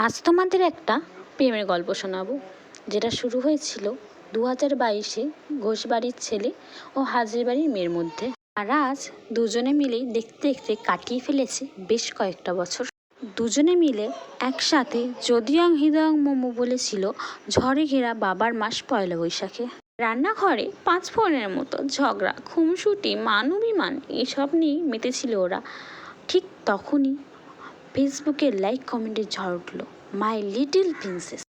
আজ তোমাদের একটা প্রেমের গল্প শোনাবো, যেটা শুরু হয়েছিল 2022-এ ঘোষবাড়ির ছেলে ও হাজির বাড়ির মেয়ের মধ্যে। আর আজ দুজনে মিলেই দেখতে দেখতে কাটিয়ে ফেলেছে বেশ কয়েকটা বছর। দুজনে মিলে একসাথে যদিয়ং হৃদয়ং মোমো বলেছিল ঝড়ে ঘেরা বাবার মাস পয়লা বৈশাখে। রান্নাঘরে 5 ফোনের মতো ঝগড়া, খুনসুটি, মান অভিমান এসব নিয়েই মেতেছিল ওরা। ঠিক তখনই ফেসবুকে লাইক কমেন্টের ঝড় উঠল, মাই লিটল প্রিন্সেস।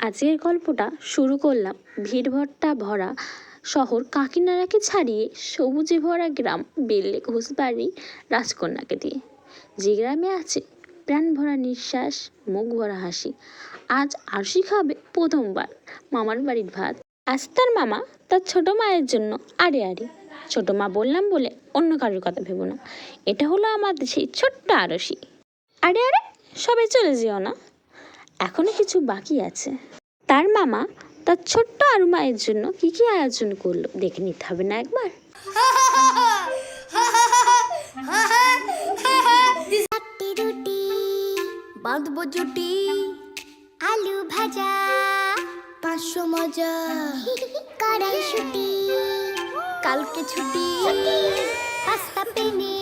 আজকের গল্পটা শুরু করলাম ভিড়ভট্টা ভরা শহর কাকিনাড়াকে ছাড়িয়ে সবুজে ভরা গ্রাম বেল্লে ঘোষবাড়ির রাজকন্যাকে দিয়ে। যে গ্রামে আছে প্রাণ ভরা নিঃশ্বাস, মুখ ভরা হাসি। আজ আরশি খাবে প্রথমবার মামার বাড়ির ভাত। আজ তার মামা তার ছোট মায়ের জন্য আরে আরে। ছোট মা বললাম বলে অন্য কারোর কথা ভেবো না, এটা হলো আমাদের সেই ছোট্ট আরশি। আরে আরে, সবাই চলে যেও না, এখনো কিছু বাকি আছে। তার মামা তার ছোট্ট আরু মায়ের জন্য কি কি আয়োজন করলো দেখে নিতে হবে না একবার? বাঁধবো জুটি, আলু ভাজা, 500 মজা, কড়াই শুটি, কালকে ছুটি, পাস্তা পেনে,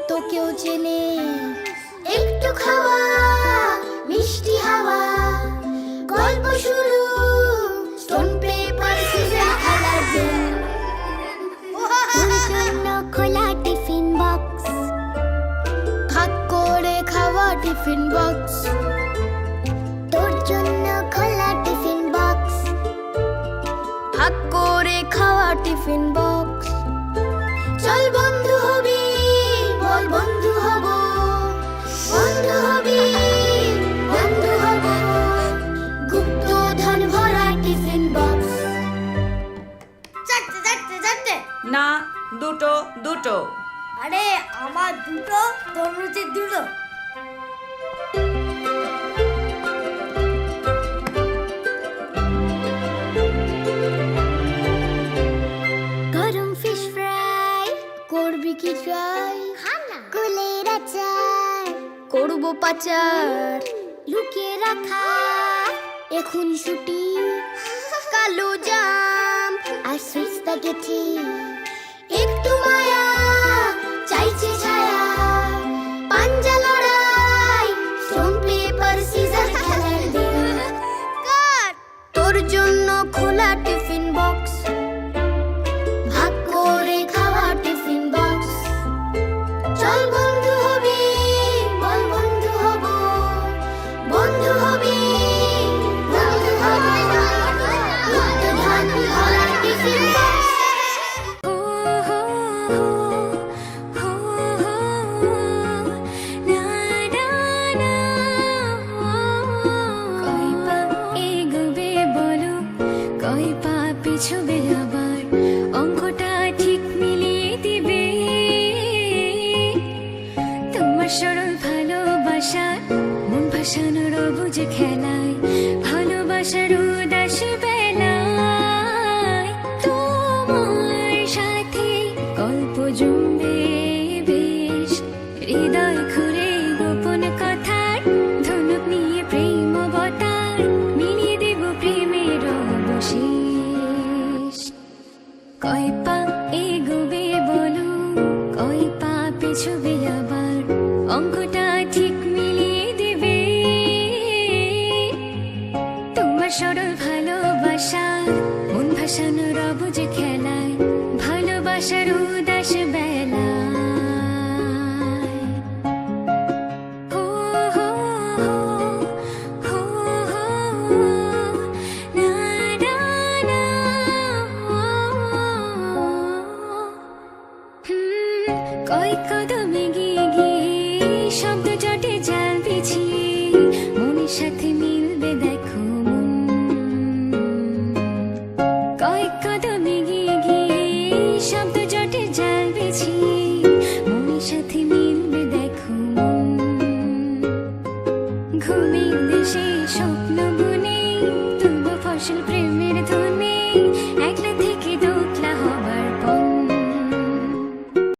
তোকেও চেনে, একটু খাওয়া, মিষ্টি হাওয়া, গল্প শুরু, স্টোন পেপার সিজার খেলার গেম, তোর জন্য খোলা টিফিন বক্স, ভাগ করে খাওয়া টিফিন বক্স, তোর জন্য খোলা টিফিন বক্স, ভাগ করে খাওয়া টিফিন বক্স। চল বন্ধু হবি, বল বন্ধু হব, বন্ধু হবি, বন্ধু হব, গুপ্ত ধন ভরা টিফিন বক্স। চারটে চারটে চারটে না, দুটো দুটো। আরে আমার দুটো, তোর রুচির দুটো। গরম ফিশ ফ্রাই করবি কি ট্রাই? কুলের আচার করবো পাচার, লুকিয়ে রাখা এখন ছুটি কালো জাম আর সুইট স্প্যাগেটি একটু মায়া চাইছে ছায়া পাঞ্জা লড়াই স্টোন পেপার সিজার খেলার দিন কাট তোর জন্য খোলা টিফিন বক্স ভাগ করে খাওয়া টিফিন বক্স চল বন্ধু হবি বল বন্ধু হব বন্ধু হবি বন্ধু হব মুক্ত ধান ভরা টিফিন বক্স কয় পা এগোবে বলো কয় পা পিছবে আবার অঙ্কটা ঠিক মিলিয়ে দিবে তোমার সরল ভালোবাসার মন ভাসানোর অবুঝ খেলায় ভালোবাসার উদাস বেলায় তোমার সাথে গল্প জমবে বেশ হৃদয় খুলে গোপন কথার ধনুক নিয়ে প্রেম অবতার মিলিয়ে দেব প্রেমের অবশেষ কয় পা এগোবে বলো কয় পা পিছবে আবার অঙ্কটা ঠিক মিলিয়ে দেবে তোমার সরল ভালোবাসার মন ভাসানোর অবুঝ খেলায় ভালোবাসার উদাস বেলায় হো হো হো হো না না না কয় কদমে গিয়ে গিয়ে শব্দ জটে জাল বিছিয়ে মনের সাথে মিলবে দেখো মন কয় কদমে গিয়ে গিয়ে শব্দ জটে জাল বিছিয়ে মনের সাথে মিলবে দেখো মন ঘুমের দেশে স্বপ্ন বুনে তুলব ফসল প্রেমের ধন